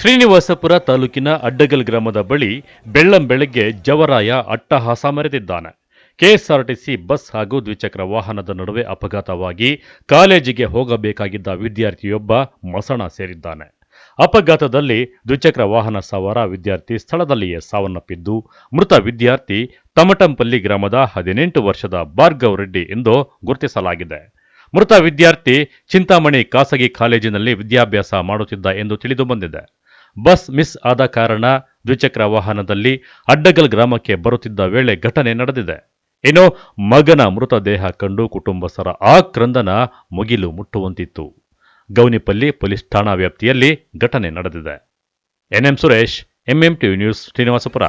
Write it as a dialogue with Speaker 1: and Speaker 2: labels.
Speaker 1: ಶ್ರೀನಿವಾಸಪುರ ತಾಲೂಕಿನ ಅಡ್ಡಗಲ್ ಗ್ರಾಮದ ಬಳಿ ಬೆಳ್ಳಂಬೆಳಗ್ಗೆ ಜವರಾಯ ಅಟ್ಟಹಾಸ ಮೆರೆದಿದ್ದಾನೆ. ಕೆಎಸ್ಆರ್ಟಿಸಿ ಬಸ್ ಹಾಗೂ ದ್ವಿಚಕ್ರ ವಾಹನದ ನಡುವೆ ಅಪಘಾತವಾಗಿ ಕಾಲೇಜಿಗೆ ಹೋಗಬೇಕಾಗಿದ್ದ ವಿದ್ಯಾರ್ಥಿಯೊಬ್ಬ ಮಸಣ ಸೇರಿದ್ದಾನೆ. ಅಪಘಾತದಲ್ಲಿ ದ್ವಿಚಕ್ರ ವಾಹನ ಸವಾರ ವಿದ್ಯಾರ್ಥಿ ಸ್ಥಳದಲ್ಲಿಯೇ ಸಾವನ್ನಪ್ಪಿದ್ದು, ಮೃತ ವಿದ್ಯಾರ್ಥಿ ತಮಟಂಪಲ್ಲಿ ಗ್ರಾಮದ 18 ವರ್ಷದ ಭಾರ್ಗವ್ ರೆಡ್ಡಿ ಎಂದು ಗುರುತಿಸಲಾಗಿದೆ. ಮೃತ ವಿದ್ಯಾರ್ಥಿ ಚಿಂತಾಮಣಿ ಖಾಸಗಿ ಕಾಲೇಜಿನಲ್ಲಿ ವಿದ್ಯಾಭ್ಯಾಸ ಮಾಡುತ್ತಿದ್ದ ಎಂದು ತಿಳಿದು ಬಂದಿದೆ. ಬಸ್ ಮಿಸ್ ಆದ ಕಾರಣ ದ್ವಿಚಕ್ರ ವಾಹನದಲ್ಲಿ ಅಡ್ಡಗಲ್ ಗ್ರಾಮಕ್ಕೆ ಬರುತ್ತಿದ್ದ ವೇಳೆ ಘಟನೆ ನಡೆದಿದೆ. ಇನ್ನು ಮಗನ ಮೃತದೇಹ ಕಂಡು ಕುಟುಂಬಸ್ಥರ ಆಕ್ರಂದನ ಮುಗಿಲು ಮುಟ್ಟುವಂತಿತ್ತು. ಗೌನಿಪಲ್ಲಿ ಪೊಲೀಸ್ ಠಾಣಾ ವ್ಯಾಪ್ತಿಯಲ್ಲಿ ಘಟನೆ ನಡೆದಿದೆ. NM Suresh, MM TV news, Srinivaspur.